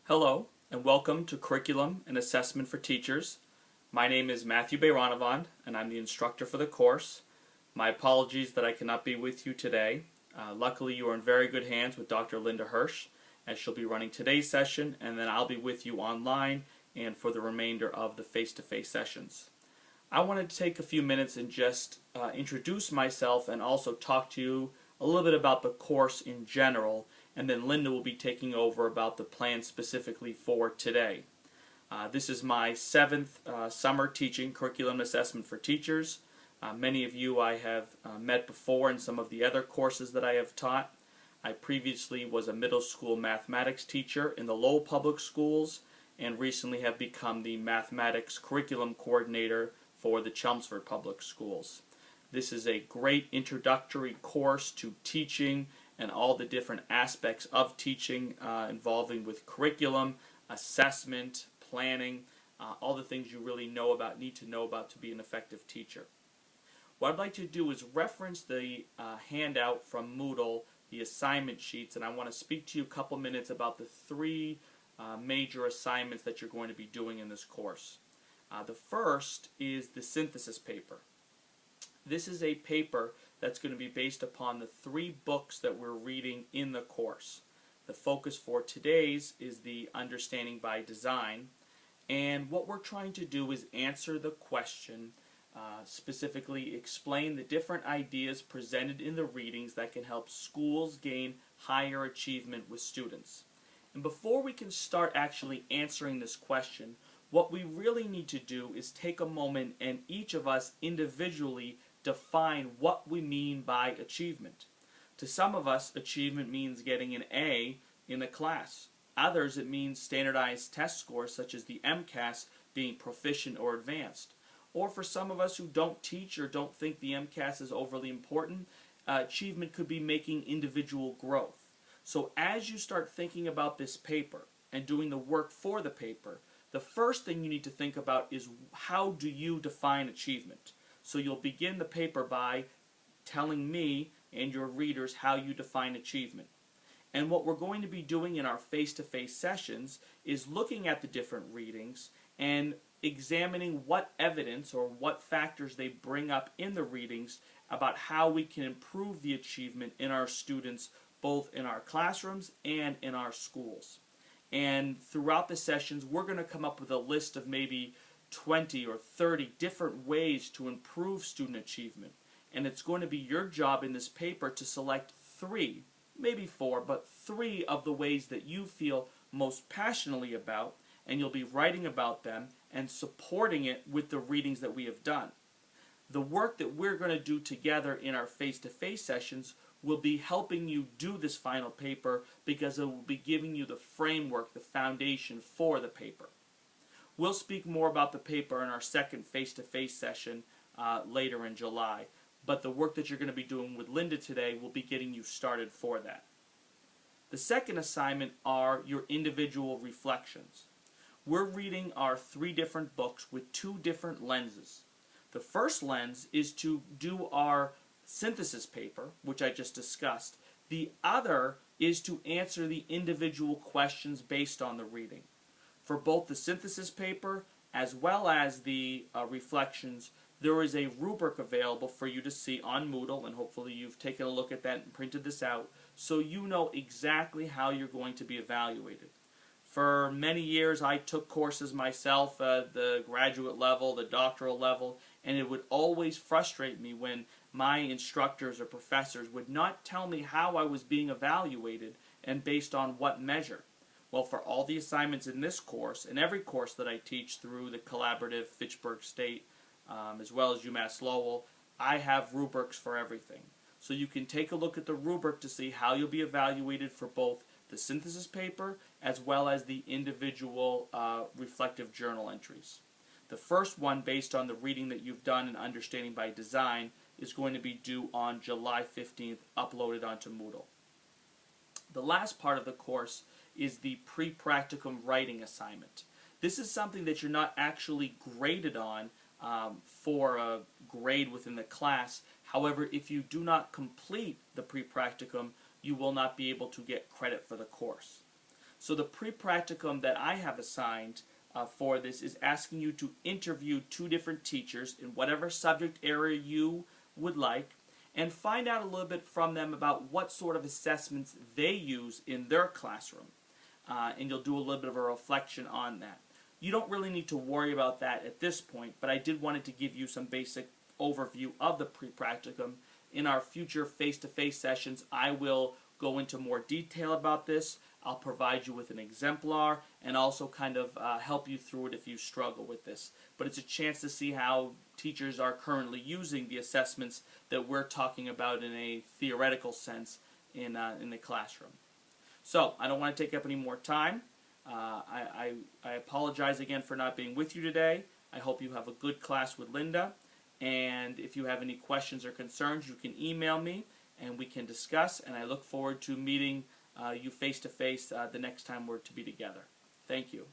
Hello, and welcome to Curriculum and Assessment for Teachers. My name is Matthew Bayranavand, and I'm the instructor for the course. My apologies that I cannot be with you today. Luckily, you are in very good hands with Dr. Linda Hirsch, as she'll be running today's session, and then I'll be with you online and for the remainder of the face-to-face sessions. I wanted to take a few minutes and just introduce myself and also talk to you a little bit about the course in general, and then Linda will be taking over about the plan specifically for today. This is my seventh summer teaching Curriculum Assessment for Teachers. Many of you I have met before in some of the other courses that I have taught. I previously was a middle school mathematics teacher in the Lowell Public Schools and recently have become the mathematics curriculum coordinator for the Chelmsford Public Schools. This is a great introductory course to teaching and all the different aspects of teaching involving with curriculum, assessment, planning, all the things you really need to know about to be an effective teacher. What I'd like to do is reference the handout from Moodle, the assignment sheets, and I want to speak to you a couple minutes about the three major assignments that you're going to be doing in this course. The first is the synthesis paper. This is a paper that's going to be based upon the three books that we're reading in the course. The focus for today's is the Understanding by Design, and what we're trying to do is answer the question, specifically explain the different ideas presented in the readings that can help schools gain higher achievement with students. And before we can start actually answering this question, what we really need to do is take a moment and each of us individually define what we mean by achievement. To some of us, achievement means getting an A in a class. Others, it means standardized test scores such as the MCAS being proficient or advanced. Or for some of us who don't teach or don't think the MCAS is overly important, achievement could be making individual growth. So as you start thinking about this paper and doing the work for the paper, the first thing you need to think about is how do you define achievement? So you'll begin the paper by telling me and your readers how you define achievement. And what we're going to be doing in our face-to-face sessions is looking at the different readings and examining what evidence or what factors they bring up in the readings about how we can improve the achievement in our students, both in our classrooms and in our schools. And throughout the sessions, we're going to come up with a list of maybe 20 or 30 different ways to improve student achievement. And it's going to be your job in this paper to select three, maybe four, but three of the ways that you feel most passionately about, and you'll be writing about them and supporting it with the readings that we have done. The work that we're going to do together in our face-to-face sessions will be helping you do this final paper because it will be giving you the framework, the foundation for the paper. We'll speak more about the paper in our second face-to-face session later in July, but the work that you're going to be doing with Linda today will be getting you started for that. The second assignment are your individual reflections. We're reading our three different books with two different lenses. The first lens is to do our synthesis paper, which I just discussed. The other is to answer the individual questions based on the reading. For both the synthesis paper as well as the reflections, there is a rubric available for you to see on Moodle, and hopefully you've taken a look at that and printed this out, so you know exactly how you're going to be evaluated. For many years I took courses myself at the graduate level, the doctoral level, and it would always frustrate me when my instructors or professors would not tell me how I was being evaluated and based on what measure. Well, for all the assignments in this course, and every course that I teach through the collaborative Fitchburg State, as well as UMass Lowell, I have rubrics for everything. So you can take a look at the rubric to see how you'll be evaluated for both the synthesis paper as well as the individual reflective journal entries. The first one, based on the reading that you've done in Understanding by Design, is going to be due on July 15th, uploaded onto Moodle. The last part of the course is the pre-practicum writing assignment. This is something that you're not actually graded on for a grade within the class. However, if you do not complete the pre-practicum, you will not be able to get credit for the course. So the pre-practicum that I have assigned for this is asking you to interview 2 different teachers in whatever subject area you would like, and find out a little bit from them about what sort of assessments they use in their classroom. And you'll do a little bit of a reflection on that. You don't really need to worry about that at this point, but I did wanted to give you some basic overview of the pre-practicum. In our future face-to-face sessions, I will go into more detail about this. I'll provide you with an exemplar and also kind of help you through it if you struggle with this. But it's a chance to see how teachers are currently using the assessments that we're talking about in a theoretical sense in the classroom. So I don't want to take up any more time. I apologize again for not being with you today. I hope you have a good class with Linda. And if you have any questions or concerns, you can email me and we can discuss. And I look forward to meeting you face-to-face the next time we're to be together. Thank you.